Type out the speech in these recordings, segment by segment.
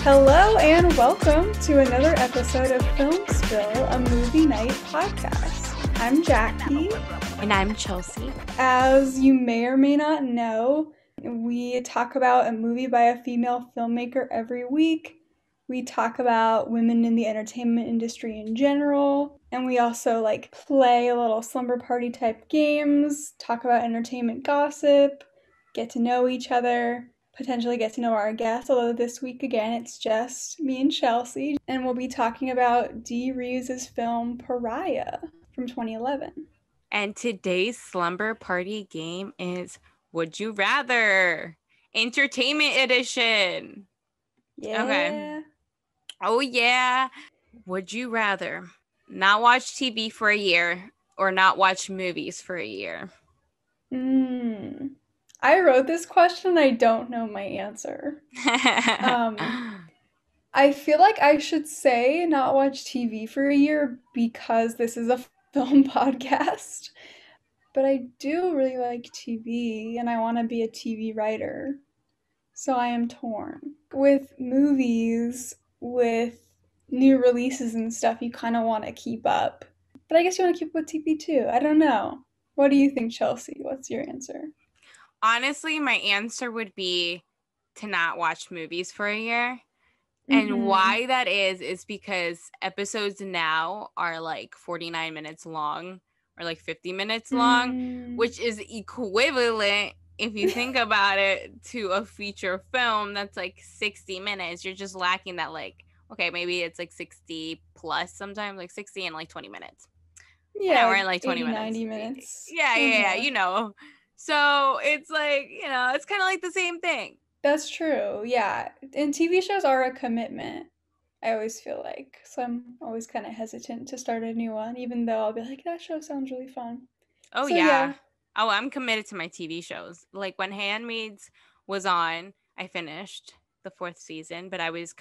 Hello and welcome to another episode of Film Spill, a movie night podcast. I'm Jackie. And I'm Chelsea. As you may or may not know, we talk about a movie by a female filmmaker every week. We talk about women in the entertainment industry in general. And we also play a little slumber party type games, talk about entertainment gossip, get to know each other, potentially get to know our guests, although this week, again, it's just me and Chelsea. And we'll be talking about Dee Rees' film Pariah from 2011. And today's slumber party game is Would You Rather? Entertainment edition. Yeah. Okay. Oh, yeah. Would you rather not watch TV for a year or not watch movies for a year? I wrote this question. I don't know my answer. I feel like I should say not watch TV for a year because this is a film podcast. But I do really like TV and I want to be a TV writer. So I am torn. With movies, with new releases and stuff, you kind of want to keep up. But I guess you want to keep up with TV too. I don't know. What do you think, Chelsea? What's your answer? Honestly, my answer would be to not watch movies for a year. And why that is because episodes now are 49 minutes long or 50 minutes long, which is equivalent, if you think about it, to a feature film that's 60 minutes. You're just lacking that okay, maybe it's 60 plus sometimes, 60 and 20 minutes. Yeah, we're in 20 minutes. 90 minutes. Yeah, you know. So it's it's kind of the same thing. That's true, yeah. And TV shows are a commitment, I always feel like. So I'm always kind of hesitant to start a new one, even though I'll be like, that show sounds really fun. Oh, so, yeah. Oh, I'm committed to my TV shows. When Handmaid's was on, I finished the 4th season, but I was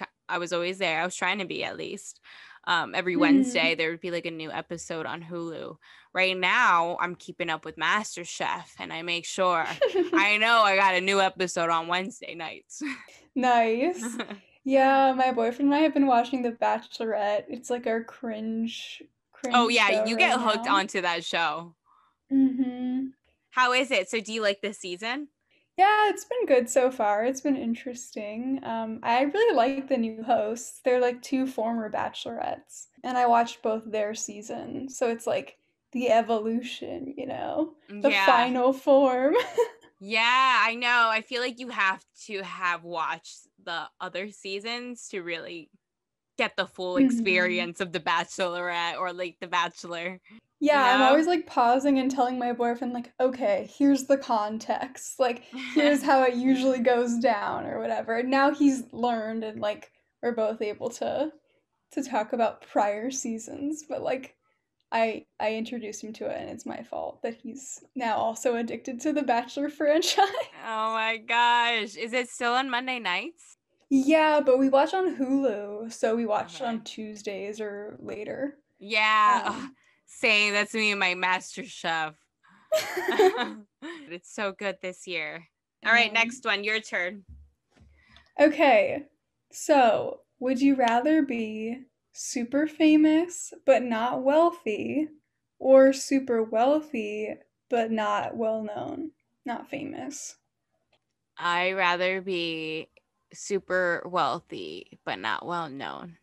always there. I was trying to be, at least. Every Wednesday, there would be a new episode on Hulu. Right now, I'm keeping up with MasterChef, and I make sure I know I got a new episode on Wednesday nights. Nice. Yeah, my boyfriend and I have been watching The Bachelorette. It's our cringe oh, yeah, show you right get now. hooked onto that show. How is it? So do you like this season? Yeah, it's been good so far. It's been interesting. I really like the new hosts. They're 2 former bachelorettes. And I watched both their seasons. So it's the evolution, the final form. Yeah, I know. I feel like you have to have watched the other seasons to really get the full experience of The Bachelorette or The Bachelor. Yeah, I'm always pausing and telling my boyfriend okay, here's the context. Here's how it usually goes down or whatever. And now he's learned and we're both able to talk about prior seasons, but I introduced him to it and it's my fault that he's now also addicted to the Bachelor franchise. Oh my gosh. Is it still on Monday nights? Yeah, but we watch on Hulu, so we watch on Tuesdays or later. Yeah. Same. That's me and my MasterChef. It's so good this year. All right, next one. Your turn. Okay. So, would you rather be super famous but not wealthy, or super wealthy but not well known, not famous? I'd rather be super wealthy but not well known.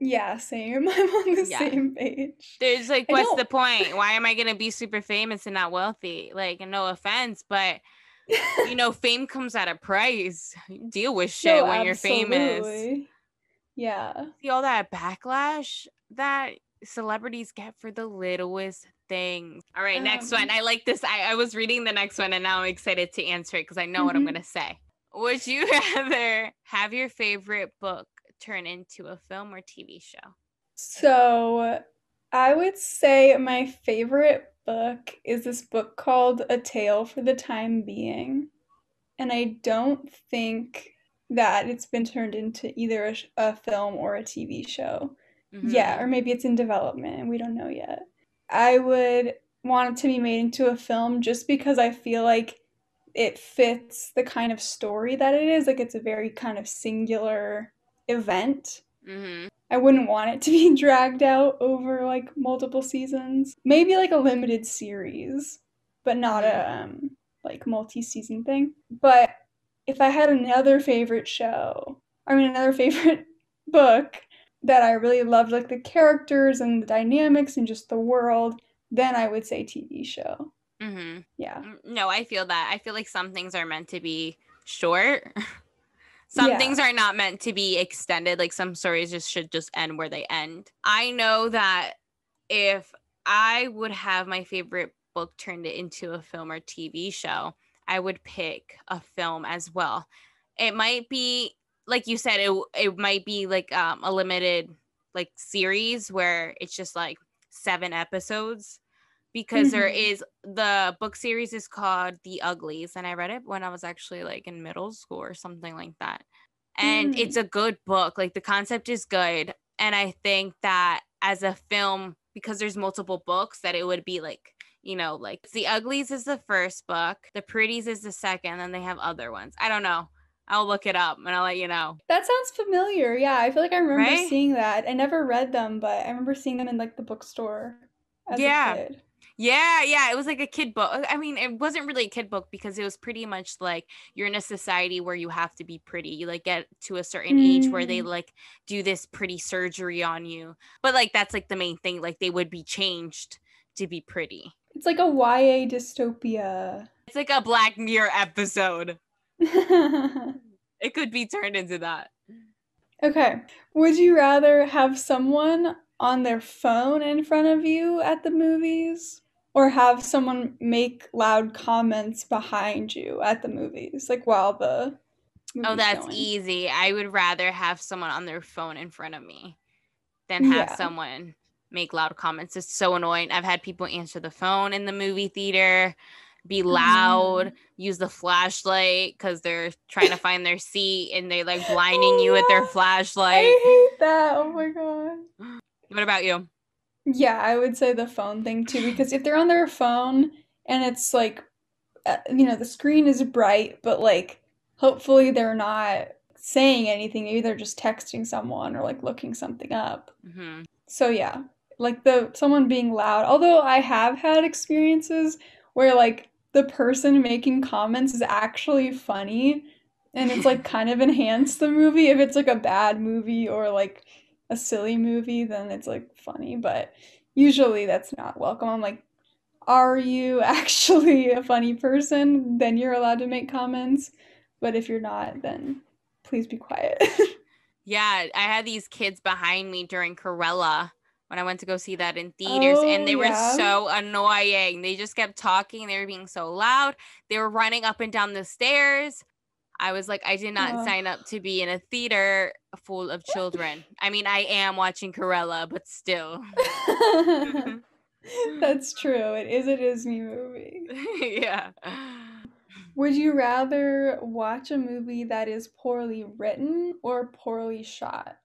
Yeah, same. I'm on the same page. There's what's the point? Why am I gonna be super famous and not wealthy? No offense, but fame comes at a price. You deal with shit when you're famous. Yeah. See all that backlash that celebrities get for the littlest things. All right, next one. I like this. I was reading the next one and now I'm excited to answer it because I know what I'm gonna say. Would you rather have your favorite book turn into a film or TV show? So I would say my favorite book is this book called A Tale for the Time Being. And I don't think that it's been turned into either a film or a TV show. Yeah, or maybe it's in development and we don't know yet. I would want it to be made into a film just because I feel like it fits the kind of story that it is. Like it's a very kind of singular event. I wouldn't want it to be dragged out over like multiple seasons. Maybe like a limited series, but not a like multi-season thing. But if I had another favorite show, I mean another favorite book that I really loved like the characters and the dynamics and just the world, then I would say TV show. Yeah. No, I feel that. I feel like some things are meant to be short. Some Yeah. things are not meant to be extended. Like some stories just should just end where they end. I know that if I would have my favorite book turned into a film or TV show, I would pick a film as well. It might be like you said, it might be like a limited like series where it's just like 7 episodes, because there is, the book series is called The Uglies, and I read it when I was actually like in middle school or something like that. And it's a good book. Like the concept is good. And I think that as a film, because there's multiple books, that it would be like, you know, like The Uglies is the first book, The Pretties is the second, and they have other ones. I don't know. I'll look it up and I'll let you know. That sounds familiar. Yeah, I feel like I remember Right? seeing that. I never read them, but I remember seeing them in like the bookstore as a Yeah. kid. Yeah, it was like a kid book. I mean, it wasn't really a kid book because it was pretty much like you're in a society where you have to be pretty. You like get to a certain age where they like do this pretty surgery on you. But like that's like the main thing. Like they would be changed to be pretty. It's like a YA dystopia. It's like a Black Mirror episode. It could be turned into that. Okay. Would you rather have someone on their phone in front of you at the movies or have someone make loud comments behind you at the movies, like while the Oh, movie's that's going? easy. I would rather have someone on their phone in front of me than have Yeah. someone make loud comments. It's so annoying. I've had people answer the phone in the movie theater, be Oh loud, man. use the flashlight because they're trying to find their seat and they like blinding you with their Oh yeah. flashlight. I hate that. Oh my god. What about you? Yeah, I would say the phone thing too because if they're on their phone and it's like the screen is bright, but like hopefully they're not saying anything. Maybe they're just texting someone or like looking something up. So yeah, like the someone being loud. Although I have had experiences where like the person making comments is actually funny and it's like kind of enhanced the movie. If it's like a bad movie or like a silly movie, then it's like funny, but usually that's not welcome. I'm like, are you actually a funny person? Then you're allowed to make comments. But if you're not, then please be quiet. Yeah, I had these kids behind me during Cruella when I went to go see that in theaters, and Oh, they were yeah. so annoying. They just kept talking. They were being so loud. They were running up and down the stairs. I was like, I did not Oh. sign up to be in a theater full of children. I mean, I am watching Cruella, but still. That's true. It is a Disney movie. Yeah. Would you rather watch a movie that is poorly written or poorly shot?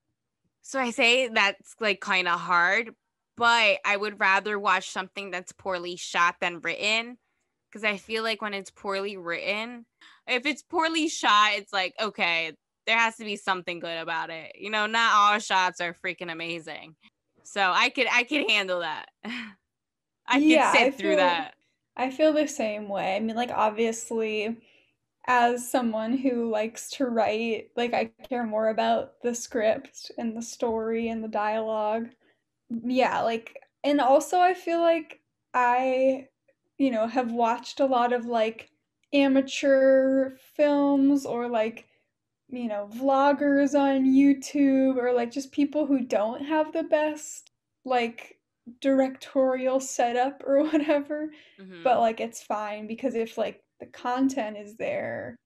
So I say that's like kind of hard, but I would rather watch something that's poorly shot than written, because I feel like when it's poorly written, if it's poorly shot, it's like, okay, there has to be something good about it. You know, not all shots are freaking amazing. So I could handle that. I could Yeah, sit through that. I feel the same way. I mean, like obviously as someone who likes to write, like I care more about the script and the story and the dialogue. Yeah, like and also I feel like I have watched a lot of like amateur films or like vloggers on YouTube or like just people who don't have the best like directorial setup or whatever. But like it's fine because if like the content is there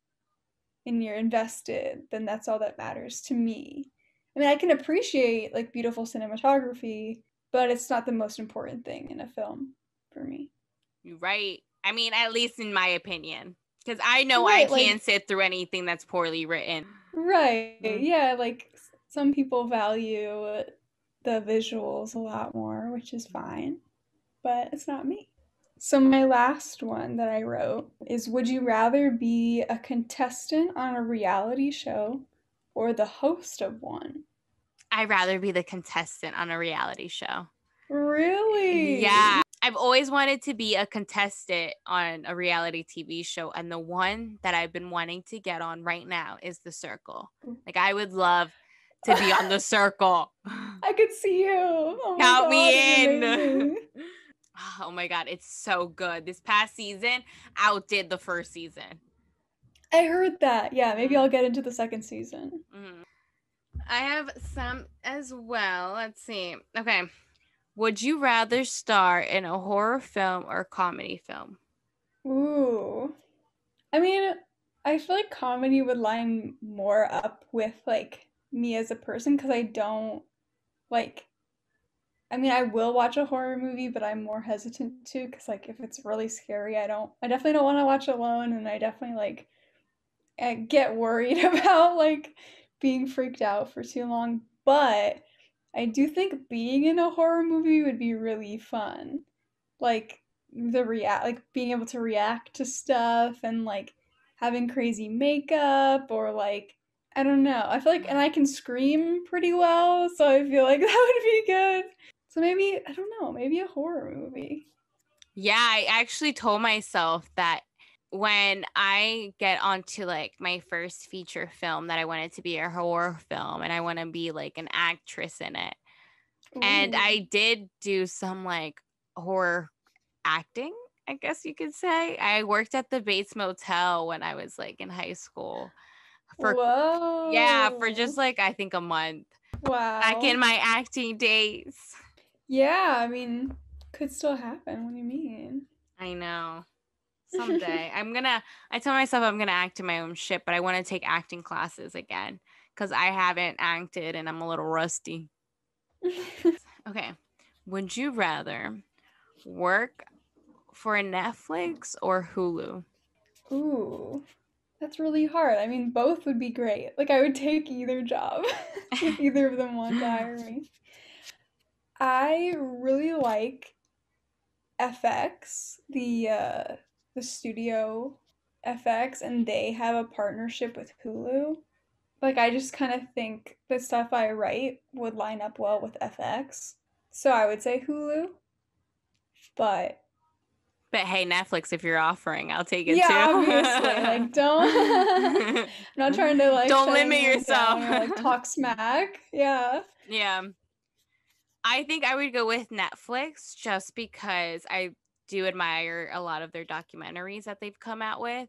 and you're invested, then that's all that matters to me. I mean, I can appreciate like beautiful cinematography, but it's not the most important thing in a film for me. Right. I mean, at least in my opinion, because I know I Right, can't like sit through anything that's poorly written. right. Yeah, like some people value the visuals a lot more, which is fine, but it's not me. So my last one that I wrote is, would you rather be a contestant on a reality show or the host of one? I'd rather be the contestant on a reality show. Really? Yeah. I've always wanted to be a contestant on a reality TV show, and the one that I've been wanting to get on right now is The Circle. Like, I would love to be on The Circle. I could see you. Oh my Count God, me in. it's amazing. Oh my God, it's so good. This past season outdid the first season. I heard that. Yeah, maybe I'll get into the second season. I have some as well. Let's see. Okay. Would you rather star in a horror film or comedy film? Ooh. I mean, I feel like comedy would line more up with like me as a person because I don't like I mean, I will watch a horror movie, but I'm more hesitant to because like if it's really scary, I definitely don't want to watch alone, and I definitely like get worried about like being freaked out for too long. But I do think being in a horror movie would be really fun. Like like being able to react to stuff and like having crazy makeup or like I don't know. I feel like and I can scream pretty well, so I feel like that would be good. So maybe I don't know, maybe a horror movie. Yeah, I actually told myself that when I get onto like my first feature film that I wanted to be a horror film and I want to be like an actress in it. And Ooh. I did do some like horror acting, I guess you could say. I worked at the Bates Motel when I was like in high school for for Whoa. just like I think a month. Back Wow. in my acting days. Yeah, I mean, could still happen. What do you mean? I know. Someday. I tell myself I'm gonna act in my own shit, but I want to take acting classes again because I haven't acted and I'm a little rusty. Okay. Would you rather work for Netflix or Hulu? Ooh, that's really hard. I mean, both would be great. Like, I would take either job if either of them want to hire me. I really like FX, the studio FX, and they have a partnership with Hulu. Like, I just kind of think the stuff I write would line up well with FX. So I would say Hulu, but But hey, Netflix, if you're offering, I'll take it yeah, too. obviously. Like, don't. I'm not trying to like Don't shut limit anyone yourself. down or like talk smack. Yeah. Yeah. I think I would go with Netflix just because I do admire a lot of their documentaries that they've come out with.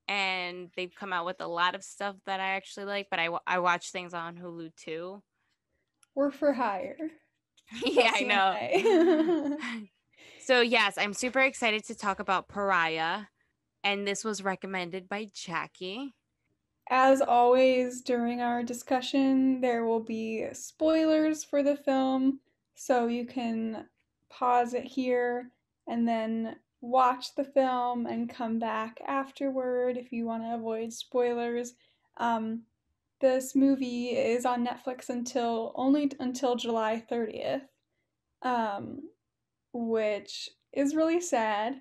And they've come out with a lot of stuff that I actually like, but I watch things on Hulu too. We're for hire. Yeah, I Chelsea and know. I. So, yes, I'm super excited to talk about Pariah. And this was recommended by Jackie. As always, during our discussion, there will be spoilers for the film, so you can pause it here and then watch the film and come back afterward if you want to avoid spoilers. Um, this movie is on Netflix until July 30th, um, which is really sad.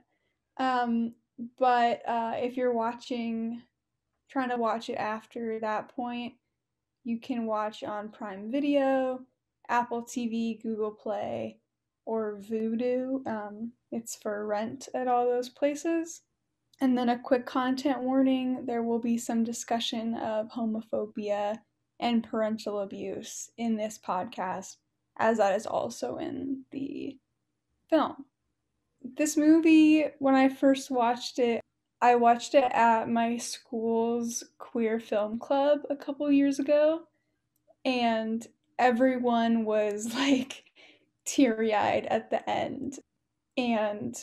Um, but if you're trying to watch it after that point, you can watch on Prime Video, Apple TV, Google Play, or Vudu. It's for rent at all those places. And then a quick content warning, there will be some discussion of homophobia and parental abuse in this podcast, as that is also in the film. This movie, when I first watched it, I watched it at my school's queer film club a couple years ago, and everyone was like teary eyed at the end. And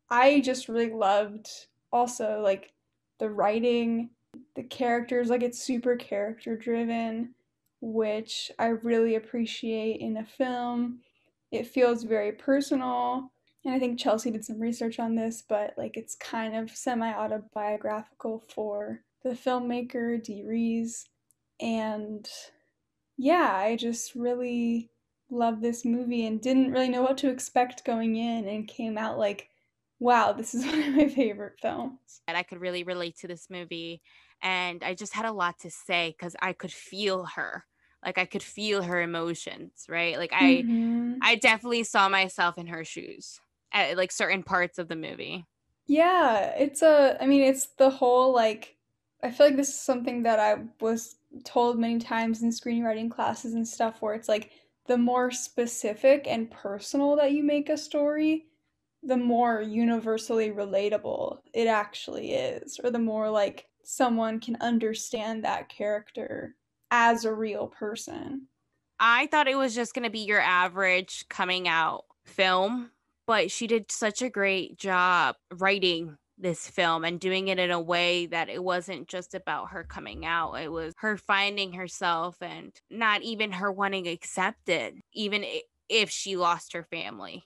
I just really loved also like the writing, the characters, like it's super character driven, which I really appreciate in a film. It feels very personal. And I think Chelsea did some research on this, but like it's kind of semi autobiographical for the filmmaker Dee Rees. And yeah, I just really love this movie and didn't really know what to expect going in and came out like, wow, this is one of my favorite films. And I could really relate to this movie. And I just had a lot to say because I could feel her. Like I could feel her emotions, right? Like Mm-hmm. I definitely saw myself in her shoes at like certain parts of the movie. Yeah, I mean, it's the whole like, I feel like this is something that I was told many times in screenwriting classes and stuff where it's like the more specific and personal that you make a story, the more universally relatable it actually is, or the more like someone can understand that character as a real person. I thought it was just going to be your average coming out film, but she did such a great job writing this film and doing it in a way that it wasn't just about her coming out. It was her finding herself and not even her wanting accepted, even if she lost her family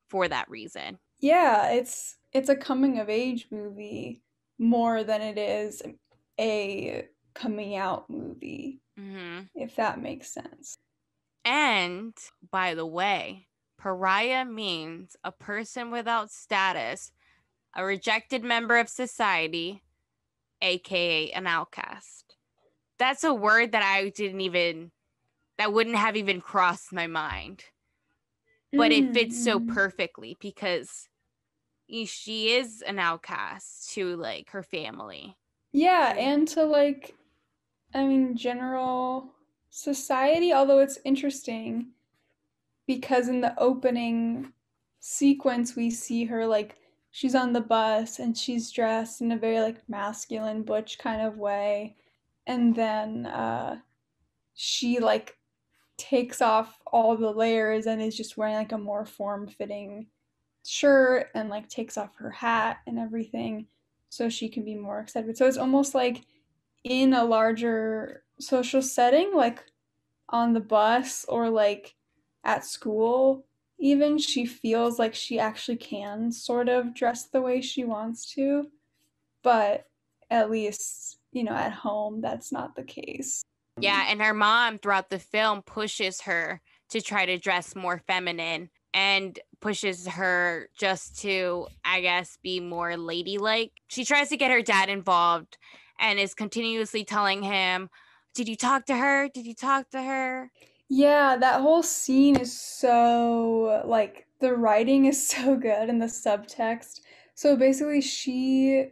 for that reason. Yeah, it's a coming of age movie more than it is a coming out movie, Mm-hmm. if that makes sense. And by the way, pariah means a person without status, a rejected member of society, aka an outcast. That's a word that that wouldn't have even crossed my mind. But it fits so Mm-hmm. perfectly because she is an outcast to like her family. Yeah, Yeah. and to like, I mean, general society, although it's interesting because in the opening sequence we see her like she's on the bus and she's dressed in a very like masculine butch kind of way, and then she like takes off all the layers and is just wearing like a more form-fitting shirt and like takes off her hat and everything so she can be more accepted. So it's almost like in a larger social setting, like on the bus or like at school, even she feels like she actually can sort of dress the way she wants to, but at least, at home, that's not the case. Yeah, and her mom throughout the film pushes her to try to dress more feminine and pushes her just to, I guess, be more ladylike. She tries to get her dad involved and is continuously telling him, "Did you talk to her? Did you talk to her?" Yeah, that whole scene is so like the writing is so good and the subtext. So basically she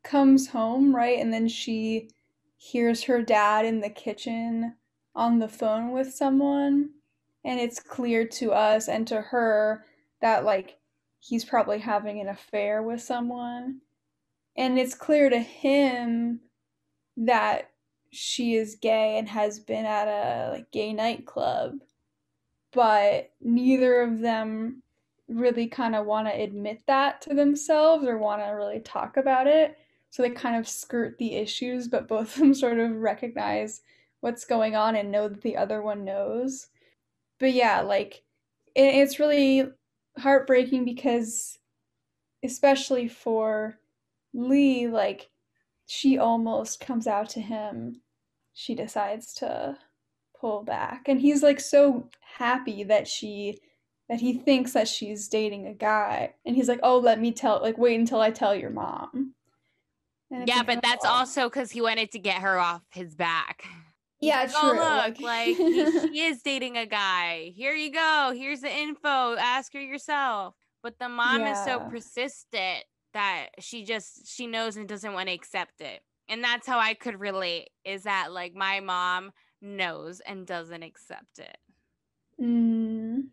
comes home, right? And then she hears her dad in the kitchen on the phone with someone. And it's clear to us and to her that, like, he's probably having an affair with someone. And it's clear to him that she is gay and has been at a like gay nightclub, but neither of them really kind of want to admit that to themselves or want to really talk about it. So they kind of skirt the issues, but both of them sort of recognize what's going on and know that the other one knows. But yeah, like it's really heartbreaking because, especially for Lee, like she almost comes out to him. She decides to pull back, and he's like so happy that he thinks that she's dating a guy, and he's like, oh, let me tell, like, wait until I tell your mom. And it's Yeah, like, but that's oh, also because he wanted to get her off his back. He's yeah, like, "Oh, true, like look, like she is dating a guy. Here you go. Here's the info. Ask her yourself." But the mom is so yeah. persistent that she knows and doesn't want to accept it. And that's how I could relate, is that like my mom knows and doesn't accept it. Mm,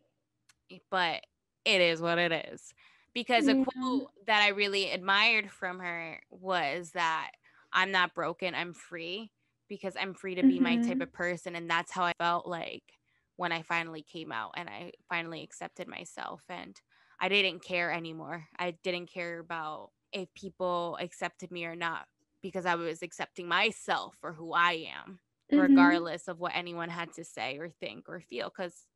But it is what it is. Because a yeah. quote that I really admired from her was that I'm not broken, I'm free, because I'm free to be my type Mm-hmm. of person. And that's how I felt like when I finally came out and I finally accepted myself. And I didn't care anymore. I didn't care about if people accepted me or not, because I was accepting myself for who I am, Mm-hmm. regardless of what anyone had to say or think or feel. Because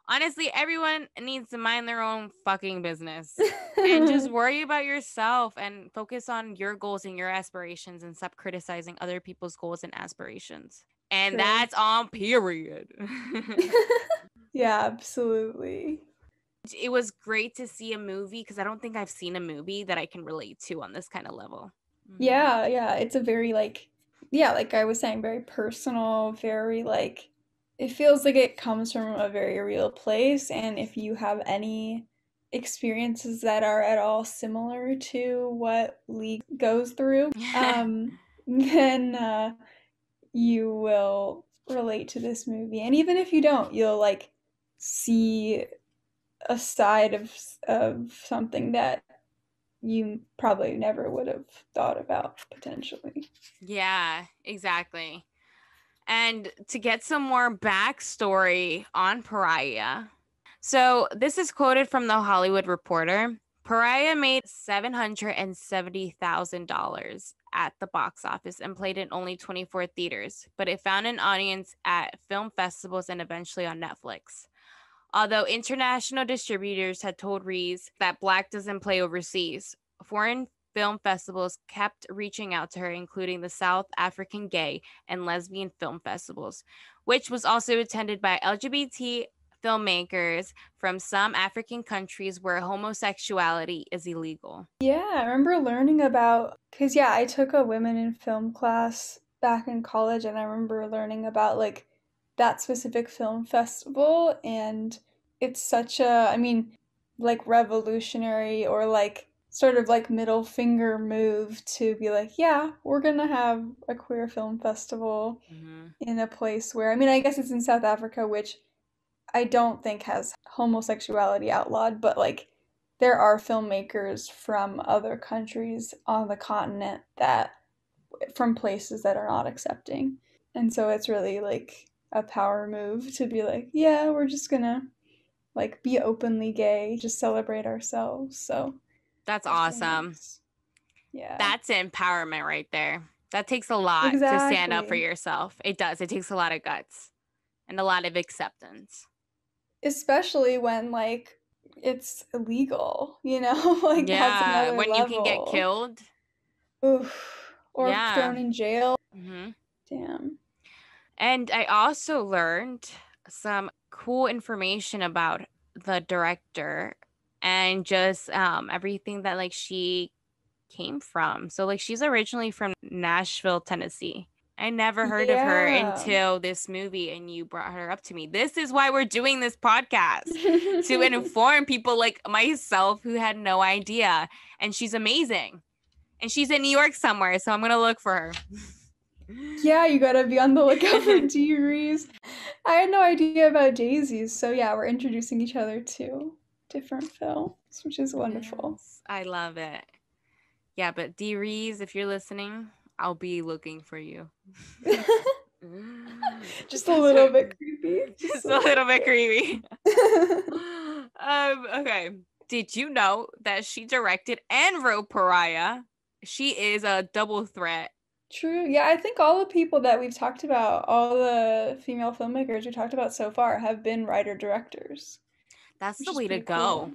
honestly, everyone needs to mind their own fucking business and just worry about yourself and focus on your goals and your aspirations and stop criticizing other people's goals and aspirations. And True. that's on period. Yeah, absolutely. It was great to see a movie because I don't think I've seen a movie that I can relate to on this kind of level. Yeah, it's a very like yeah, like I was saying, very personal, very like it feels like it comes from a very real place, and if you have any experiences that are at all similar to what Lee goes through, then you will relate to this movie. And even if you don't, you'll like see a side of something that you probably never would have thought about potentially. Yeah, exactly. And to get some more backstory on Pariah. So, this is quoted from the Hollywood Reporter. Pariah made $770,000 at the box office and played in only 24 theaters, but it found an audience at film festivals and eventually on Netflix. Although international distributors had told Rees that Black doesn't play overseas, foreign film festivals kept reaching out to her, including the South African Gay and Lesbian Film Festivals, which was also attended by LGBT filmmakers from some African countries where homosexuality is illegal. Yeah, I remember learning about because yeah, I took a women in film class back in college, and I remember learning about like that specific film festival, and it's such a, I mean, like revolutionary or like sort of like middle finger move to be like, yeah, we're gonna have a queer film festival Mm-hmm. in a place where, I mean, I guess it's in South Africa, which I don't think has homosexuality outlawed, but like there are filmmakers from other countries on the continent that from places that are not accepting. And so it's really like a power move to be like, yeah, we're just gonna like be openly gay, just celebrate ourselves. So That's that's really awesome. nice. Yeah. That's empowerment right there. That takes a lot to stand up for Exactly. yourself. It does. It takes a lot of guts and a lot of acceptance. Especially when like it's illegal, you know? Like that's Yeah, another when you can get level. killed. Oof. Or Yeah. thrown in jail. Hmm. Damn. And I also learned some cool information about the director and just everything that like she came from. So like she's originally from Nashville, Tennessee. I never heard of her Yeah. until this movie and you brought her up to me. This is why we're doing this podcast to inform people like myself who had no idea. And she's amazing. And she's in New York somewhere, so I'm going to look for her. Yeah, you gotta be on the lookout for Dee Rees. I had no idea about daisies, so yeah, we're introducing each other to different films, which is wonderful. Yes, I love it. Yeah, but Dee Rees, if you're listening, I'll be looking for you. Just a That's little what, bit creepy. Just just a a little little bit bit. creepy. Okay. Did you know that she directed and wrote Pariah? She is a double threat. True. Yeah, I think all the people that we've talked about, all the female filmmakers we talked about so far, have been writer-directors, That's the which is way to pretty go. cool.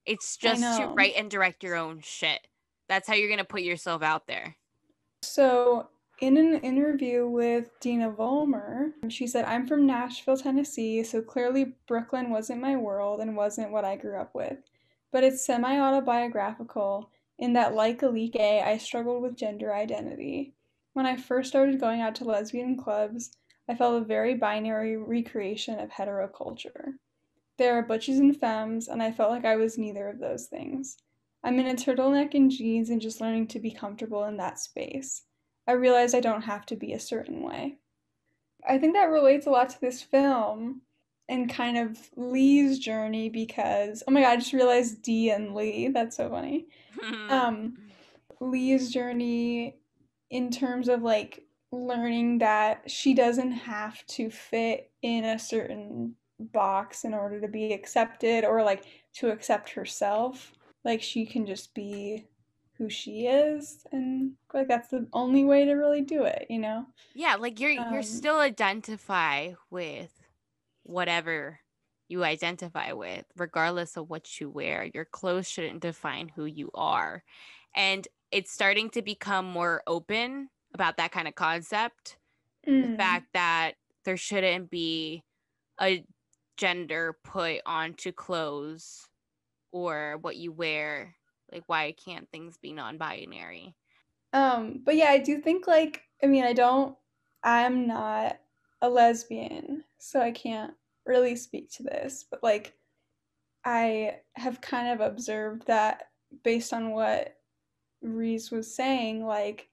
It's I just to know. write and direct your own shit. That's how you're gonna put yourself out there. So, in an interview with Dina Vollmer, she said, I'm from Nashville, Tennessee, so clearly Brooklyn wasn't my world and wasn't what I grew up with. But it's semi autobiographical in that, like Alike, I struggled with gender identity. When I first started going out to lesbian clubs, I felt a very binary recreation of heteroculture. There are butchies and femmes, and I felt like I was neither of those things. I'm in a turtleneck and jeans and just learning to be comfortable in that space. I realized I don't have to be a certain way. I think that relates a lot to this film and kind of Lee's journey because, oh my god, I just realized Dee and Lee. That's so funny. Um, Lee's journey in terms of like learning that she doesn't have to fit in a certain box in order to be accepted or like to accept herself. Like she can just be who she is, and like that's the only way to really do it, you know? Yeah, like you're Um, still identify with whatever you identify with, regardless of what you wear. Your clothes shouldn't define who you are. And it's starting to become more open about that kind of concept. The mm, fact that there shouldn't be a gender put onto clothes or what you wear. Like, why can't things be non-binary? But yeah, I do think like I'm not a lesbian, so I can't really speak to this, but like I have kind of observed that based on what Reese was saying, like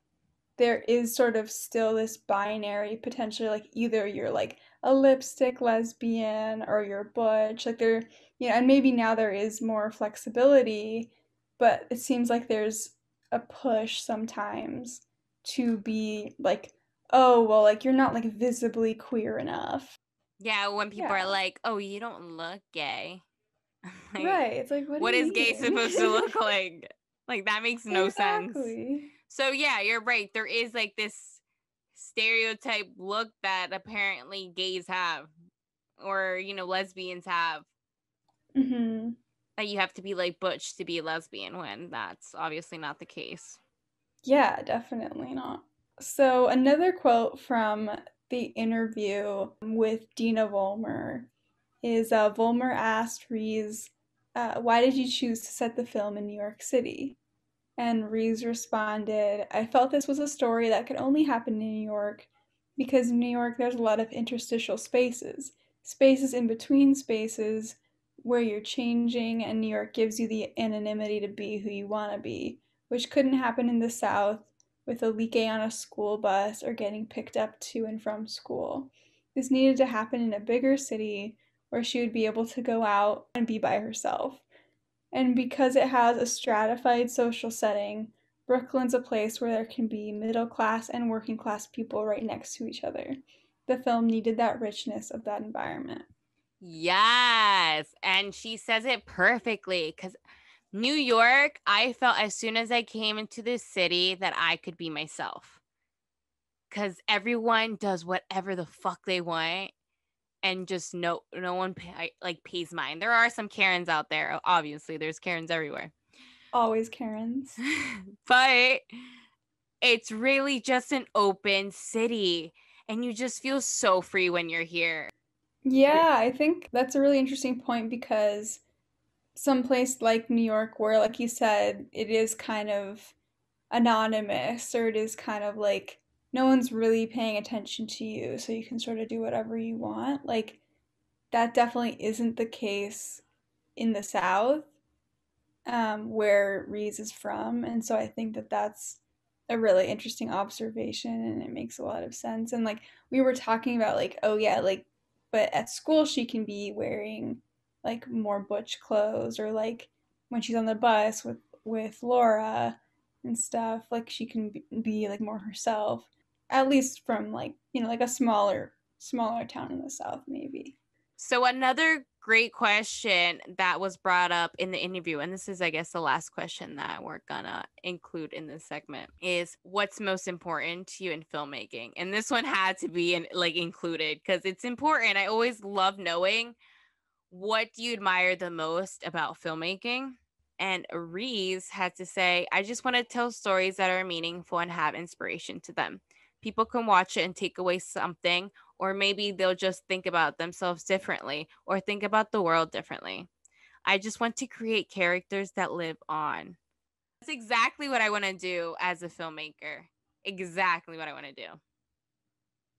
there is sort of still this binary potentially, like either you're like a lipstick lesbian or you're butch, like there, and maybe now there is more flexibility, but it seems like there's a push sometimes to be like, oh well, like you're not like visibly queer enough. Yeah, when people are Yeah, like, "Oh, you don't look gay." Like, right, it's like, what do what you is gay mean? supposed to look like? Like, that makes no sense. Exactly. So yeah, you're right. There is like this stereotype look that apparently gays have, or lesbians have, Hmm. that you have to be like butch to be a lesbian, when that's obviously not the case. Yeah, definitely not. So, another quote from the interview with Dina Vollmer is Vollmer asked Rees, why did you choose to set the film in New York City? And Reeves responded, I felt this was a story that could only happen in New York because in New York there's a lot of interstitial spaces, spaces in between spaces where you're changing, and New York gives you the anonymity to be who you want to be, which couldn't happen in the South with a leaking on a school bus or getting picked up to and from school. This needed to happen in a bigger city where she would be able to go out and be by herself. And because it has a stratified social setting, Brooklyn's a place where there can be middle class and working class people right next to each other. The film needed that richness of that environment. Yes, and she says it perfectly, because New York, I felt as soon as I came into this city that I could be myself, because everyone does whatever the fuck they want, and just no one pays mind. There are some Karens out there. Obviously, there's Karens everywhere. Always Karen's. But it's really just an open city, and you just feel so free when you're here. Yeah, I think that's a really interesting point because some place like New York, where, like you said, it is kind of anonymous, or it is kind of like no one's really paying attention to you, so you can sort of do whatever you want. Like, that definitely isn't the case in the South, where Reese is from. And so I think that that's a really interesting observation, and it makes a lot of sense. And like we were talking about, like, oh yeah, like, but at school she can be wearing like more butch clothes, or like when she's on the bus with Laura and stuff, like she can be like more herself, at least from like, like a smaller town in the South maybe. So another great question that was brought up in the interview, and this is, I guess, the last question that we're gonna include in this segment, is what's most important to you in filmmaking? And this one had to be included because it's important. I always love knowing, what do you admire the most about filmmaking? And Reese had to say, I just want to tell stories that are meaningful and have inspiration to them. People can watch it and take away something, or maybe they'll just think about themselves differently or think about the world differently. I just want to create characters that live on. That's exactly what I want to do as a filmmaker. Exactly what I want to do.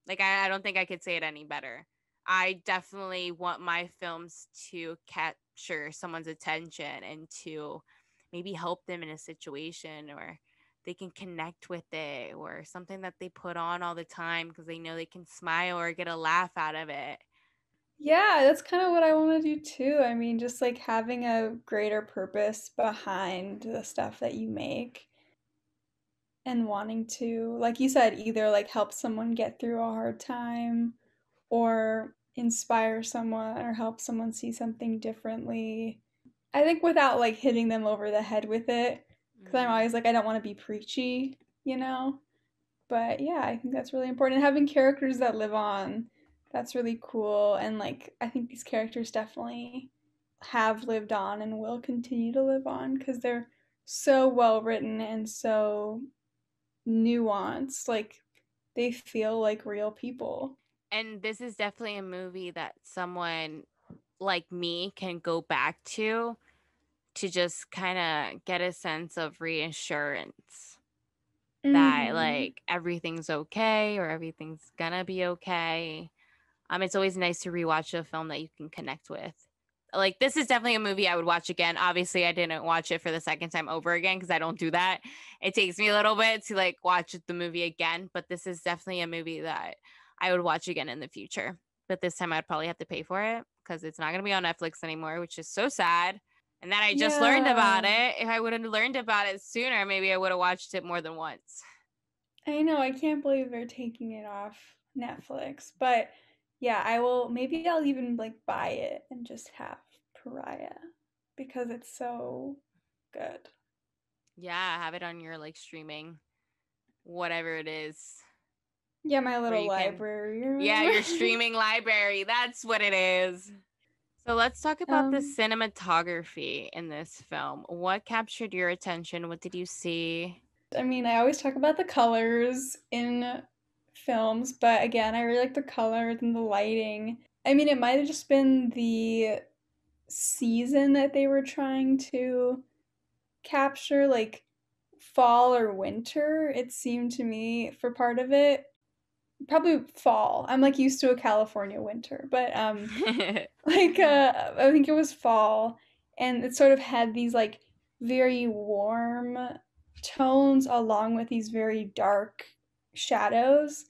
Like, I don't think I could say it any better. I definitely want my films to capture someone's attention and to maybe help them in a situation, or they can connect with it, or something that they put on all the time because they know they can smile or get a laugh out of it. Yeah, that's kind of what I want to do too. I mean, just like having a greater purpose behind the stuff that you make, and wanting to, like you said, either like help someone get through a hard time, or inspire someone, or help someone see something differently. I think without like hitting them over the head with it, because I'm Mm-hmm. always like, I don't want to be preachy, you know? But yeah, I think that's really important. And having characters that live on, that's really cool. And like, I think these characters definitely have lived on and will continue to live on because they're so well written and so nuanced. Like, they feel like real people. And this is definitely a movie that someone like me can go back to just kind of get a sense of reassurance that Mm-hmm. like everything's okay or everything's gonna be okay. It's always nice to rewatch a film that you can connect with. Like this is definitely a movie I would watch again. Obviously, I didn't watch it for the second time over again because I don't do that. It takes me a little bit to like watch the movie again, but this is definitely a movie that I would watch again in the future. But this time I'd probably have to pay for it because it's not going to be on Netflix anymore, which is so sad. And then I just learned about Yeah. it. If I would have learned about it sooner, maybe I would have watched it more than once. I know, I can't believe they're taking it off Netflix. But yeah, I will maybe I'll even like buy it and just have Pariah because it's so good. Yeah, have it on your like streaming, whatever it is, Yeah, my where little you can, library or yeah, your whatever. streaming library. That's what it is. So let's talk about the um cinematography in this film. What captured your attention? What did you see? I mean, I always talk about the colors in films, but again, I really like the colors and the lighting. I mean, it might have just been the season that they were trying to capture, like fall or winter, it seemed to me for part of it. Probably fall. I'm like used to a California winter, but like I think it was fall and it sort of had these like very warm tones along with these very dark shadows.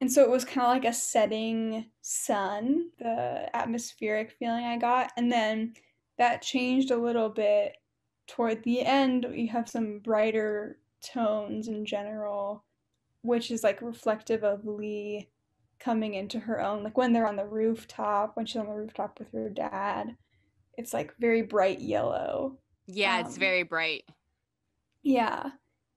And so it was kind of like a setting sun, the atmospheric feeling I got. And then that changed a little bit toward the end. You have some brighter tones in general, which is like reflective of Lee coming into her own. Like when they're on the rooftop, when she's on the rooftop with her dad, it's like very bright yellow. Yeah, it's Um, very bright. yeah.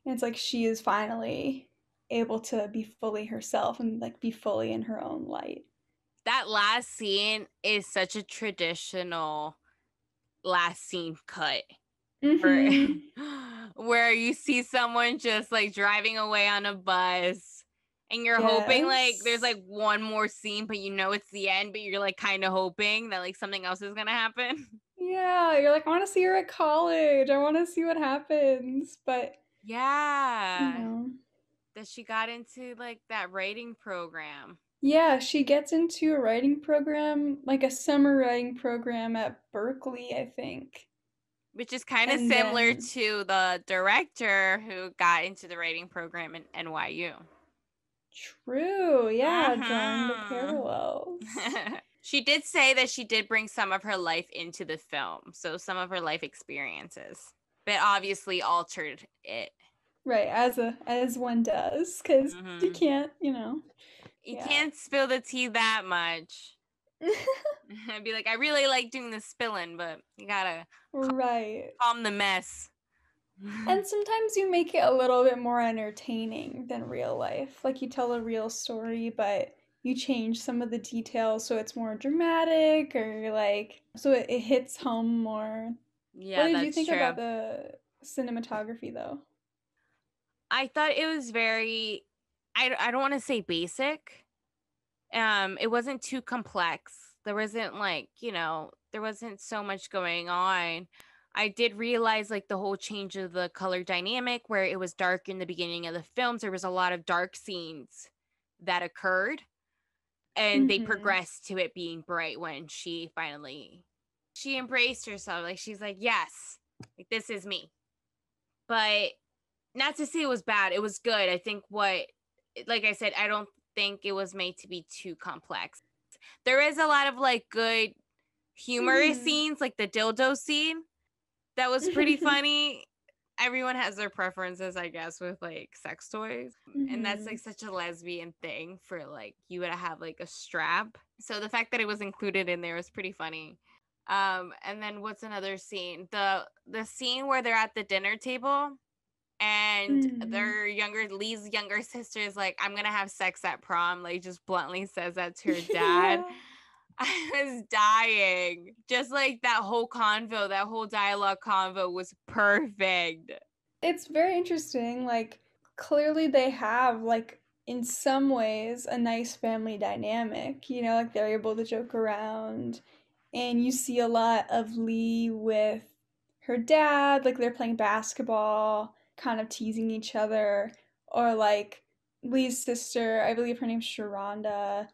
And it's like she is finally able to be fully herself and like be fully in her own light. That last scene is such a traditional last scene cut where Mm-hmm. where you see someone just like driving away on a bus and you're hoping like there's Yes. like one more scene but you know it's the end but you're like kind of hoping that like something else is gonna happen. Yeah, you're like, I want to see her at college. I want to see what happens. But, you Yeah, know, that she got into like that writing program, yeah, she gets into a writing program, like a summer writing program at Berkeley, I think. which is kind of And similar then, to the director who got into the writing program in NYU. true, yeah, drawing the Mm-hmm. parallels. She did say that she did bring some of her life into the film, so some of her life experiences, but obviously altered it. Right, as one does, because you Mm-hmm. can't, you know, You yeah. can't spill the tea that much. I'd be like, I really like doing the spilling, but you gotta Right. calm the mess. And sometimes you make it a little bit more entertaining than real life. Like you tell a real story, but you change some of the details so it's more dramatic or like so it hits home more. What Yeah, did you that's think true. about the cinematography though? I thought it was very, I don't want to say basic. It wasn't too complex. There wasn't like, there wasn't so much going on. I did realize like the whole change of the color dynamic where it was dark in the beginning of the films. There was a lot of dark scenes that occurred and they Mm-hmm. progressed to it being bright when she embraced herself. Like she's like, yes, like this is me. But not to say it was bad. It was good. I think like I said, I don't think it was made to be too complex. There is a lot of like good humorous Mm-hmm. scenes, like the dildo scene. That was pretty funny. Everyone has their preferences, I guess, with like sex toys. And that's Mm-hmm. like such a lesbian thing for like you to have like a strap. So the fact that it was included in there was pretty funny. And then what's another scene? The scene where they're at the dinner table and Mm-hmm. Lee's younger sister is like, I'm gonna have sex at prom, like just bluntly says that to her dad. Yeah. I was dying. Just like that whole dialogue convo was perfect. It's very interesting. Like, clearly they have, like, in some ways, a nice family dynamic. You know, like they're able to joke around and you see a lot of Lee with her dad, like they're playing basketball, kind of teasing each other, or like Lee's sister, I believe her name's Sharonda,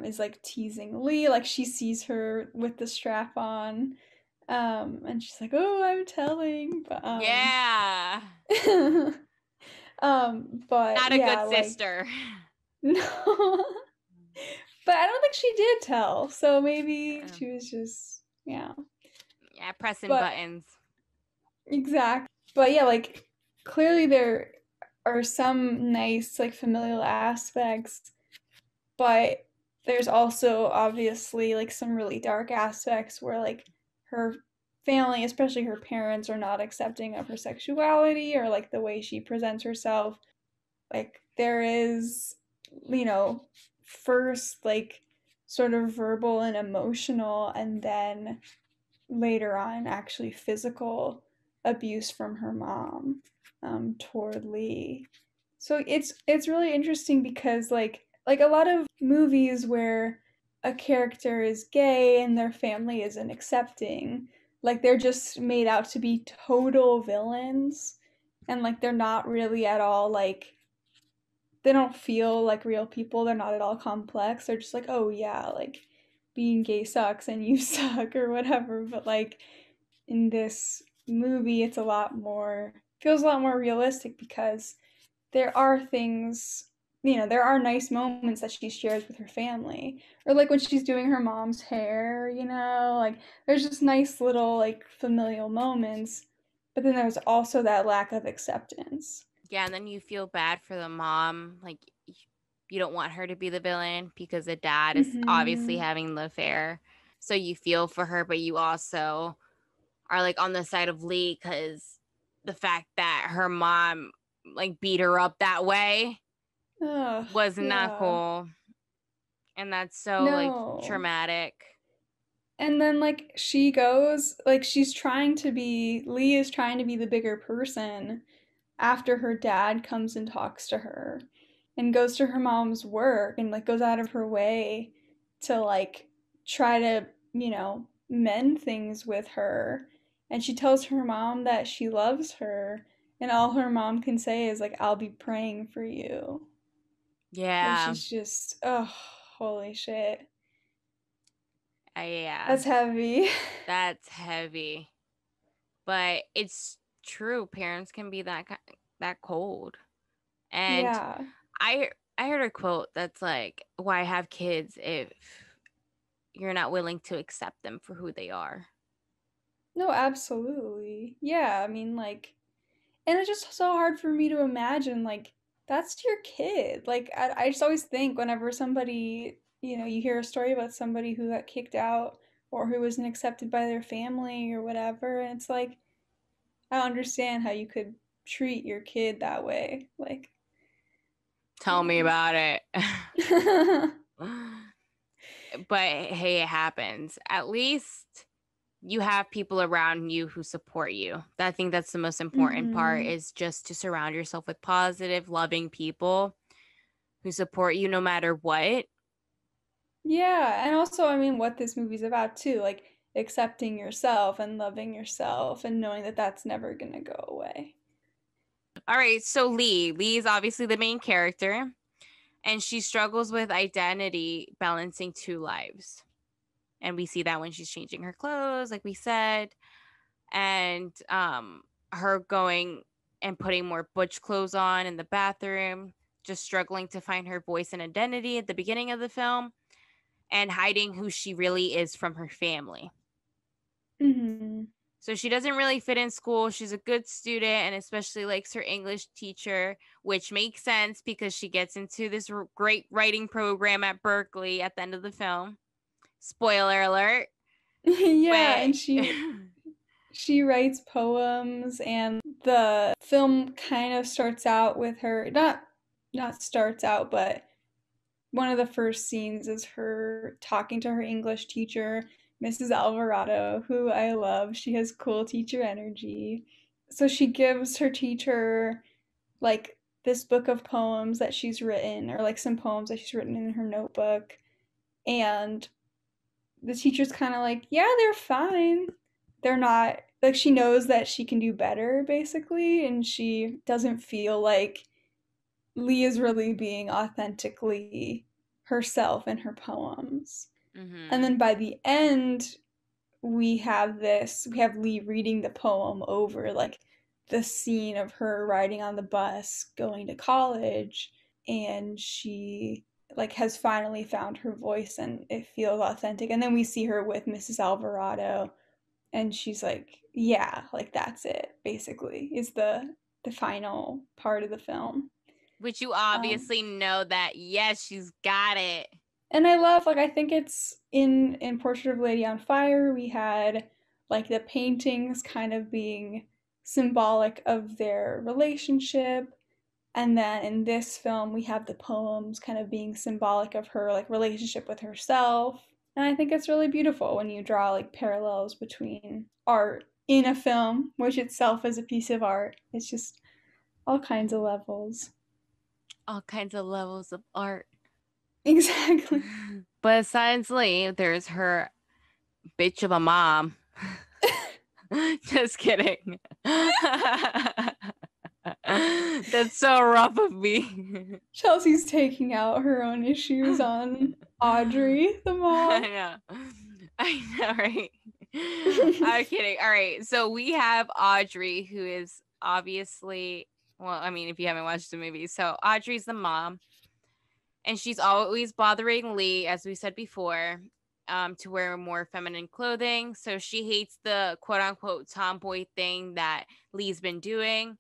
is like teasing Lee, like she sees her with the strap on, and she's like, "Oh, I'm telling," but Yeah. but Not a yeah, good like sister. no. But I don't think she did tell, so maybe Um, she was just, yeah. yeah, pressing But buttons. exactly. But yeah, like clearly there are some nice like familial aspects, but there's also obviously like some really dark aspects where like her family, especially her parents, are not accepting of her sexuality or like the way she presents herself. Like there is, you know, first like sort of verbal and emotional, and then later on actually physical abuse from her mom toward Lee. So it's really interesting because like a lot of movies where a character is gay and their family isn't accepting, like they're just made out to be total villains, and like they're not really at all like, they don't feel like real people. They're not at all complex. They're just like, oh yeah, like being gay sucks and you suck or whatever. But like in this movie, it's a lot more, feels a lot more realistic because there are things, you know, there are nice moments that she shares with her family. Or like when she's doing her mom's hair, you know, like there's just nice little like familial moments. But then there's also that lack of acceptance. Yeah, and then you feel bad for the mom. Like, you don't want her to be the villain because the dad is obviously Mm-hmm. having the affair. So you feel for her, but you also are like on the side of Lee because the fact that her mom like beat her up that way Ugh, was not yeah. cool. And that's so like No. traumatic. And then like she goes, like she's trying to be, Lee is trying to be the bigger person after her dad comes and talks to her and goes to her mom's work and like goes out of her way to like try to, you know, mend things with her. And she tells her mom that she loves her, and all her mom can say is like, "I'll be praying for you." Which Yeah. is just, oh, holy shit. Yeah. That's heavy. That's heavy. But it's true. Parents can be that cold. And Yeah. I I heard a quote that's like, "Why have kids if you're not willing to accept them for who they are?" No, absolutely. Yeah, I mean, like, and it's just so hard for me to imagine, like, that's your kid. Like, I just always think whenever somebody, you know, you hear a story about somebody who got kicked out or who wasn't accepted by their family or whatever, and it's like, I understand how you could treat your kid that way. Like, Tell me yeah. about it. But hey, it happens. At least you have people around you who support you. I think that's the most important part, Mm-hmm. is just to surround yourself with positive, loving people who support you no matter what. Yeah, and also, I mean, what this movie's about too, like accepting yourself and loving yourself and knowing that that's never gonna go away. All right, so Lee is obviously the main character, and she struggles with identity balancing two lives. And we see that when she's changing her clothes, like we said, and her going and putting more butch clothes on in the bathroom, just struggling to find her voice and identity at the beginning of the film, and hiding who she really is from her family. Mm-hmm. So she doesn't really fit in school. She's a good student and especially likes her English teacher, which makes sense because she gets into this great writing program at Berkeley at the end of the film. Spoiler alert. Yeah, But and she writes poems, and the film kind of starts out with her, not starts out, but one of the first scenes is her talking to her English teacher, Mrs. Alvarado, who I love. She has cool teacher energy. So she gives her teacher like this book of poems that she's written, or like some poems that she's written in her notebook. And the teacher's kind of like, yeah, they're fine. They're not, like, she knows that she can do better, basically, and she doesn't feel like Lee is really being authentically herself in her poems. And Mm-hmm. then by the end, we have Lee reading the poem over, like, the scene of her riding on the bus going to college, and she, like, has finally found her voice and it feels authentic. And then we see her with Mrs. Alvarado, and she's like, yeah, like, that's it, basically, is the final part of the film. Which you um obviously know that, yes, she's got it. and I love, like, I think it's in Portrait of a Lady on Fire, we had, like, the paintings kind of being symbolic of their relationship, and then in this film we have the poems kind of being symbolic of her, like, relationship with herself. And I think it's really beautiful when you draw, like, parallels between art in a film, which itself is a piece of art. It's just all kinds of levels. All kinds of levels of art. Exactly. Besides Lee, there's her bitch of a mom. Just kidding. That's so rough of me. Chelsea's taking out her own issues on Audrey, the I mom. know. I know, right? I'm kidding. All right. So we have Audrey, who is obviously, well, I mean, if you haven't watched the movie, so Audrey's the mom, and she's always bothering Lee, as we said before, to wear more feminine clothing. So she hates the quote unquote tomboy thing that Lee's been doing.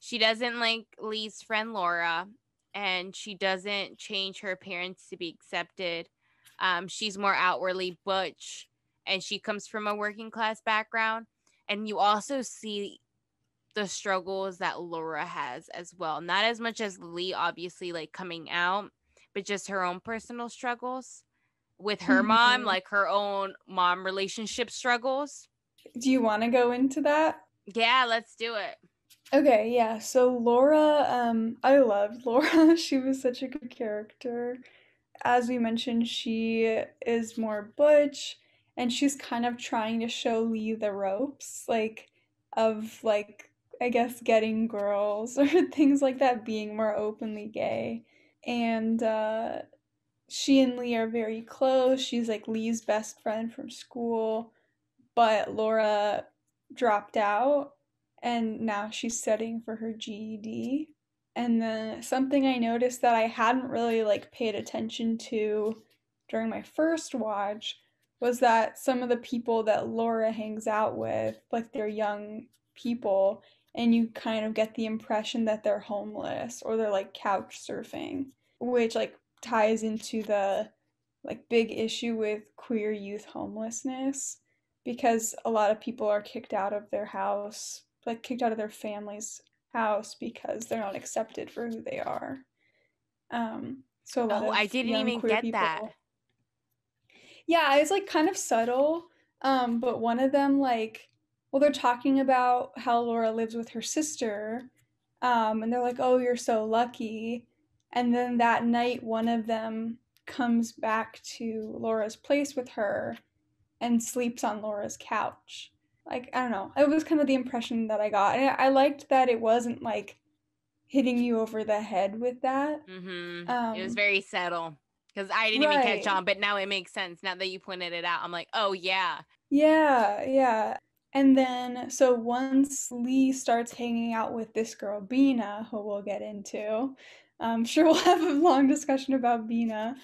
She doesn't like Lee's friend Laura, and she doesn't change her appearance to be accepted. She's more outwardly butch, and she comes from a working class background. And you also see the struggles that Laura has as well. Not as much as Lee, obviously, like coming out, but just her own personal struggles with her mom, Mhm. like her own mom relationship struggles. Do you want to go into that? Yeah, let's do it. Okay, yeah. So Laura, I loved Laura. She was such a good character. As we mentioned, she is more butch, and she's kind of trying to show Lee the ropes, like, of, like, I guess, getting girls or things like that, being more openly gay. And she and Lee are very close. She's, like, Lee's best friend from school, but Laura dropped out and now she's studying for her GED. And then something I noticed that I hadn't really, like, paid attention to during my first watch was that some of the people that Laura hangs out with, like, they're young people, and you kind of get the impression that they're homeless or they're, like, couch surfing, which, like, ties into the, like, big issue with queer youth homelessness, because a lot of people are kicked out of their house, like, kicked out of their family's house because they're not accepted for who they are. So a lot Oh, I of didn't young even queer get that. people. Yeah, it's, like, kind of subtle. But one of them, like, well, they're talking about how Laura lives with her sister. And they're like, "Oh, you're so lucky." And then that night, one of them comes back to Laura's place with her and sleeps on Laura's couch. Like, I don't know. It was kind of the impression that I got. And I liked that it wasn't, like, hitting you over the head with that. It was Um, very subtle because I didn't even catch right. on, but now it makes sense. Now that you pointed it out, I'm like, oh yeah. Yeah, yeah. And then, so once Lee starts hanging out with this girl, Bina, who we'll get into, I'm sure we'll have a long discussion about Bina.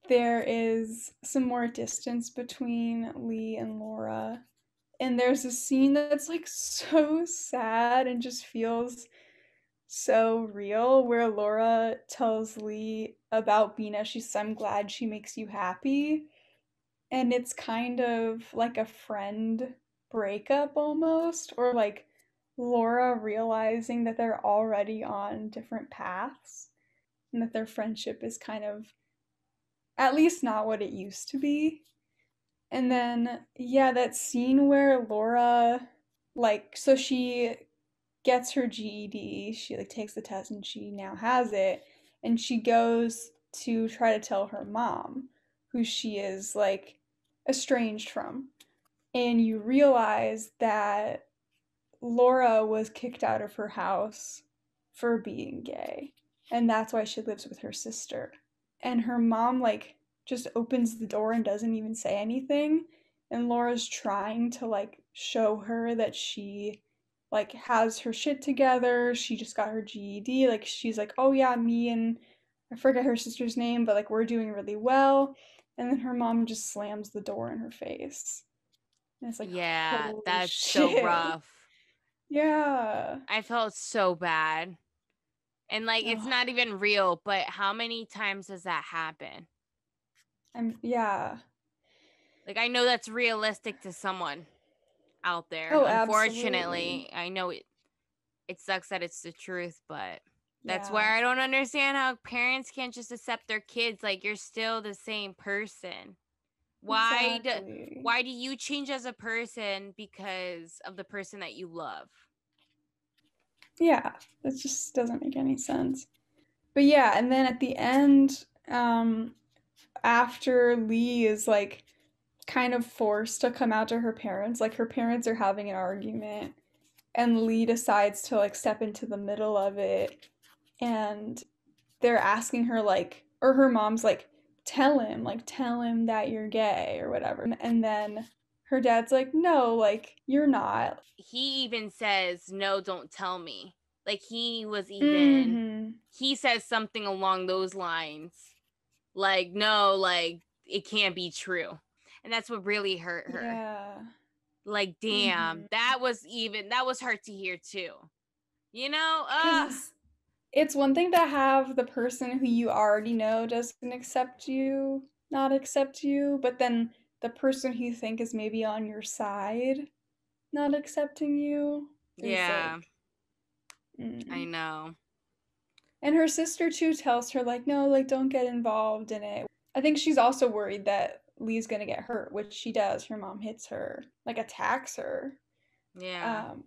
There is some more distance between Lee and Laura. And there's a scene that's, like, so sad and just feels so real, where Laura tells Lee about Bina. She says, "I'm glad she makes you happy." And it's kind of like a friend breakup almost, or, like, Laura realizing that they're already on different paths and that their friendship is kind of, at least, not what it used to be. And then, yeah, that scene where Laura, like, so she gets her GED, she, like, takes the test and she now has it, and she goes to try to tell her mom who she is, like, estranged from. And you realize that Laura was kicked out of her house for being gay. And that's why she lives with her sister. And her mom, like, just opens the door and doesn't even say anything. And Laura's trying to, like, show her that she, like, has her shit together. She just got her GED. Like, she's like, oh, yeah, me and I forget her sister's name, but, like, we're doing really well. And then her mom just slams the door in her face. And it's like, Yeah, holy that's so shit. rough. Yeah. I felt so bad. And like it's Ugh. not even real, but how many times does that happen? Yeah. Like I know that's realistic to someone out there. Oh, absolutely. Unfortunately, I know it sucks that it's the truth, but that's where Yeah. I don't understand how parents can't just accept their kids like you're still the same person. Why do Exactly. why do you change as a person because of the person that you love? Yeah. That just doesn't make any sense. But yeah, and then at the end, after Lee is like kind of forced to come out to her parents, like her parents are having an argument, and Lee decides to like step into the middle of it, and they're asking her like, or her mom's like tell him that you're gay or whatever. And then her dad's like, no, like you're not. He even says, "No, don't tell me." Like Mm-hmm. he says something along those lines. Like, "No, like it can't be true." And that's what really hurt her. Yeah. Like, damn, Mm-hmm. that was hard to hear too. You know? Because it's one thing to have the person who you already know doesn't accept you, not accept you, but then the person who you think is maybe on your side not accepting you is Yeah, like, I mm. know. And her sister too tells her like, no, like don't get involved in it. I think she's also worried that Lee's gonna get hurt, which she does. Her mom hits her, like attacks her. Yeah. Um,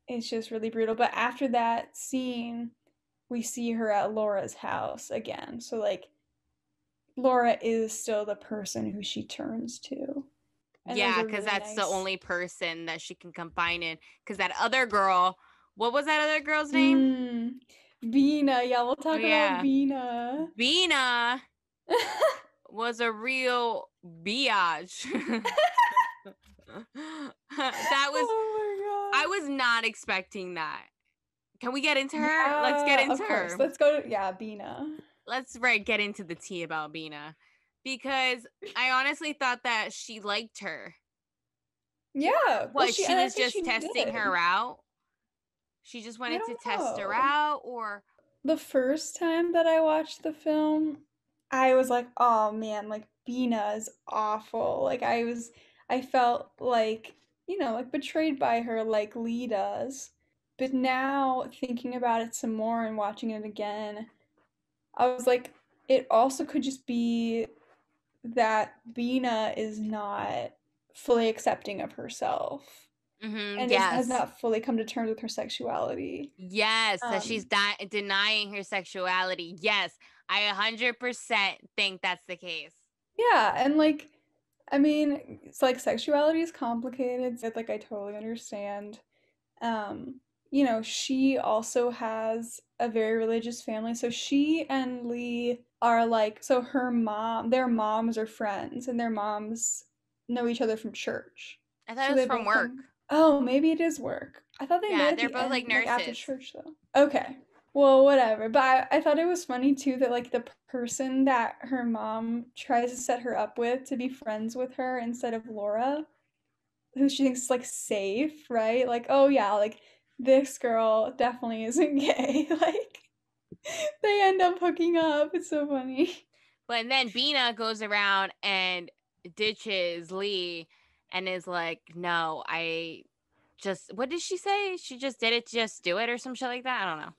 it's just really brutal. But after that scene, we see her at Laura's house again. So like Laura is still the person who she turns to. And there's Yeah, a because really that's the nice only person that she can confine in. Because that other girl, what was that other girl's name? mm, Bina. Yeah, we'll Oh, talk about yeah. Bina. Bina was a real biatch. That was, I Oh was not expecting that. Can we get into my god. her? Let's get Yeah, into of course. her. Let's go to yeah, Bina. Let's get into the tea about Bina. Because I honestly thought that she liked her. Yeah. Well, What, she she and I was think just she testing her did. out? She just I wanted to don't test her know. out, or The first time that I watched the film, I was like, "Oh man, like Bina is awful." Like I felt like, like betrayed by her like Lee does. But now thinking about it some more and watching it again, I was like, it also could just be that Bina is not fully accepting of herself and has yes. not fully come to terms with her sexuality. Yes, that she's Um, not denying her sexuality. Yes, I 100% think that's the case. yeah, and like, I mean, it's like sexuality is complicated. So, like, I totally understand. She also has a very religious family. So she and Lee are like, so their moms are friends, and their moms know each other from church. I thought it So was they from both come. work. Oh, maybe it is work. I thought they met Yeah, at they're the both like end, like after nurses. church, though. Okay. Well, whatever. But I thought it was funny too that like the person that her mom tries to set her up with to be friends with her instead of Laura, who she thinks is like safe, right? Like, oh yeah, like this girl definitely isn't gay. Like they end up hooking up. It's so funny. But then Bina goes around and ditches Lee and is like, no, I just, what did she say? She just did it to just do it or some shit like that? I don't know.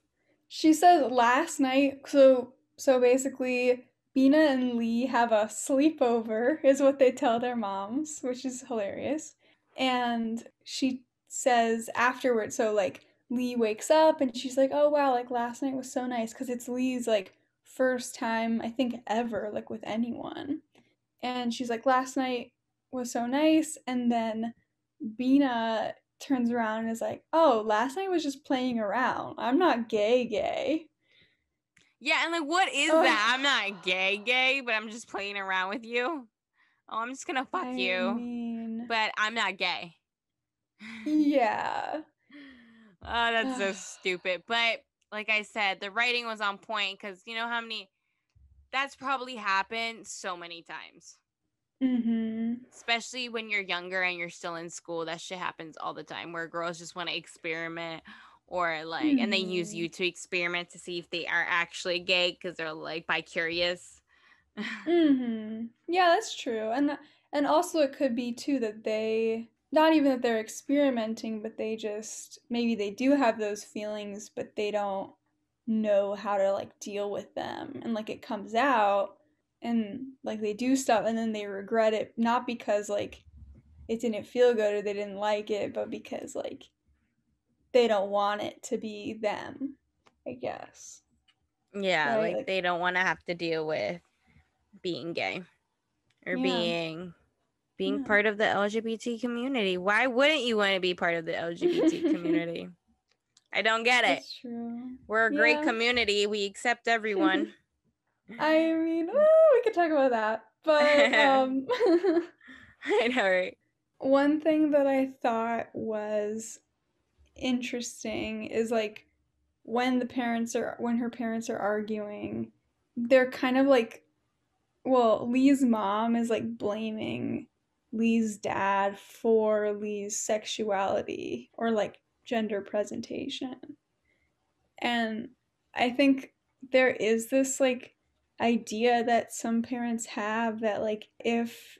She says last night, so basically Bina and Lee have a sleepover, is what they tell their moms, which is hilarious. And she says afterwards, so like Lee wakes up and she's like, "Oh wow, like last night was so nice," because it's Lee's like first time I think ever like with anyone. And she's like, "Last night was so nice, and then Bina turns around and is like, "Oh, last night was just playing around. I'm not gay. Yeah, and like, what is Ugh. that? I'm not gay, but I'm just playing around with you. Oh, I'm just gonna fuck I you, mean, but I'm not gay. yeah. Oh, that's so stupid. But like I said, the writing was on point because you know how many that's probably happened so many times. Mm-hmm. Especially when you're younger and you're still in school. That shit happens all the time where girls just want to experiment or like, and they use Mm-hmm. you to experiment to see if they are actually gay because they're like bi curious. Mm-hmm. Yeah, that's true. And also it could be too that they not even that they're experimenting, but they just maybe they do have those feelings, but they don't know how to like deal with them. And like it comes out and like they do stuff and then they regret it not because like it didn't feel good or they didn't like it, but because like they don't want it to be them, I guess. Yeah, Right? like Like they don't want to have to deal with being gay or yeah. being Yeah. part of the LGBT community. Why wouldn't you want to be part of the LGBT community? I don't get it. That's true. We're a great Yeah. community. We accept everyone. I mean, we could talk about that. But I know, right? one thing that I thought was interesting is like when her parents are arguing, they're kind of like well, Lee's mom is like blaming Lee's dad for Lee's sexuality or like gender presentation. And I think there is this like idea that some parents have that like if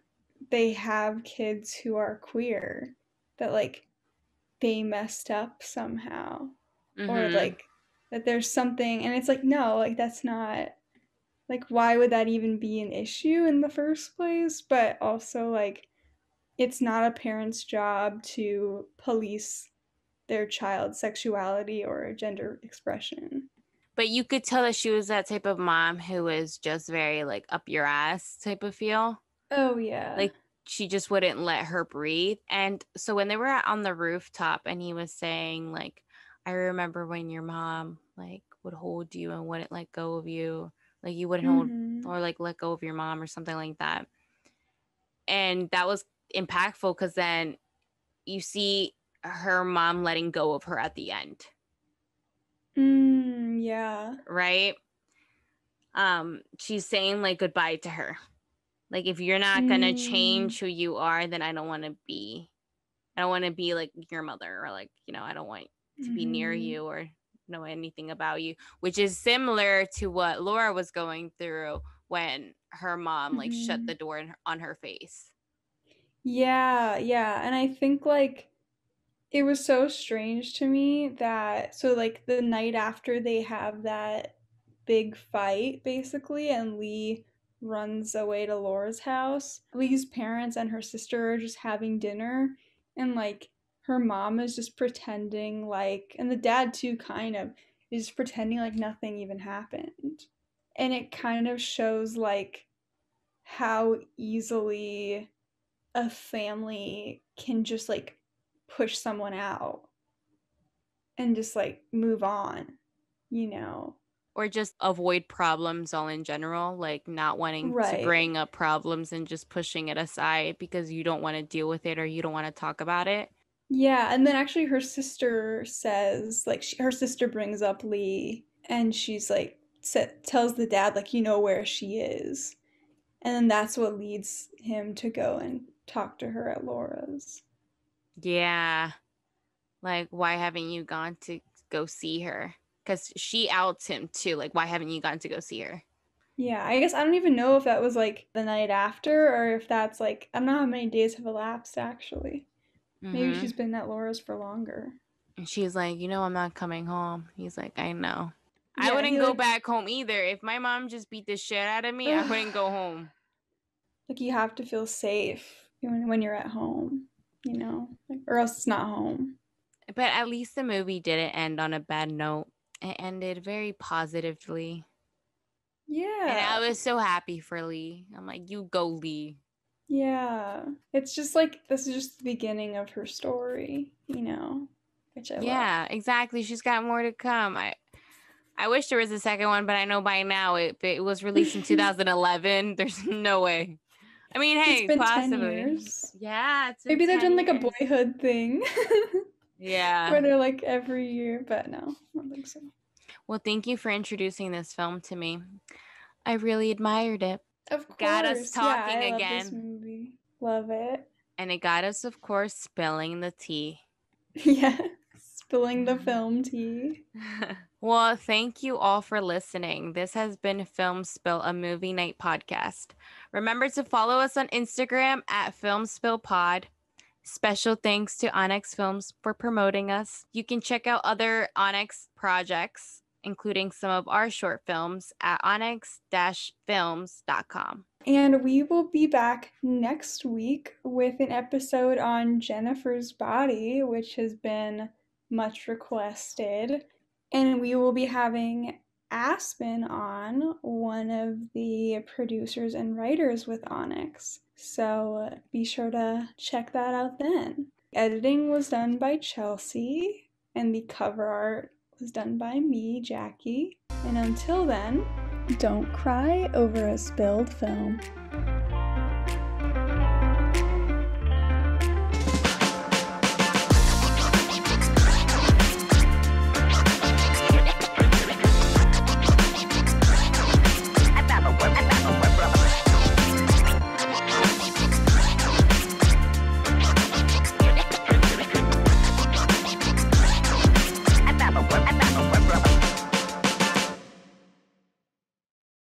they have kids who are queer, that like they messed up somehow. Or Mm-hmm. like that there's something and it's like no, like that's not like why would that even be an issue in the first place? But also like it's not a parent's job to police their child's sexuality or gender expression. But you could tell that she was that type of mom who was just very like up your ass type of feel. Oh yeah. Like she just wouldn't let her breathe. And so when they were on the rooftop and he was saying like, I remember when your mom like would hold you and wouldn't let go of you. Like you wouldn't hold Mhm. or like let go of your mom or something like that. And that was impactful because then you see her mom letting go of her at the end, Yeah. right? She's saying like goodbye to her. Like if you're not gonna Mm. change who you are, then I don't want to be like your mother or like, I don't want to be near Mhm. you or know anything about you, which is similar to what Laura was going through when her mom like shut the Mhm. door on her face. Yeah, yeah. And I think like it was so strange to me that so like the night after they have that big fight basically and Lee runs away to Laura's house. Lee's parents and her sister are just having dinner and like her mom is just pretending like and the dad too kind of is pretending like nothing even happened. And it kind of shows like how easily a family can just like push someone out and just like move on, you know? Or just avoid problems all in general, like not wanting to Right. bring up problems and just pushing it aside because you don't want to deal with it or you don't want to talk about it. Yeah, and then actually her sister says like her sister brings up Lee and she's like tells the dad like you know where she is. And then that's what leads him to go and talk to her at Laura's. Yeah. Like, why haven't you gone to go see her? Because she outs him too. Like, why haven't you gone to go see her? Yeah, I guess I don't even know if that was like the night after or if that's like I don't know how many days have elapsed actually. Maybe Mm-hmm. she's been at Laura's for longer. And she's like, I'm not coming home. He's like, I know. I Yeah, wouldn't he go like back home either. If my mom just beat the shit out of me, I wouldn't go home. like you have to feel safe when you're at home, like, or else it's not home. But at least the movie didn't end on a bad note. It ended very positively. And I Yeah. was so happy for Lee. I'm like, you go, Lee. Yeah. It's just like, this is just the beginning of her story, which I love. Yeah, exactly. She's got more to come. I wish there was a second one, but I know by now it was released in 2011. There's no way. I mean, It's hey, been 10 possibly. years. Yeah, it's been Maybe they've 10 done like a years. Boyhood thing. Yeah. Where they're like every year, but no, I don't think so. Well, thank you for introducing this film to me. I really admired it. Of Got us course. Yeah, talking I love this again. movie. Love it. And it got us, of course, spilling the tea. Yeah. Spilling the film tea. Well, thank you all for listening. This has been Film Spill, a movie night podcast. Remember to follow us on Instagram at Film Spill Pod. Special thanks to Onyx Films for promoting us. You can check out other Onyx projects, including some of our short films, at onyx-films.com. And we will be back next week with an episode on Jennifer's Body, which has been much requested. And we will be having Aspen on, one of the producers and writers with Onyx. So be sure to check that out then. Editing was done by Chelsea, and the cover art was done by me, Jackie. And until then, don't cry over a spilled film.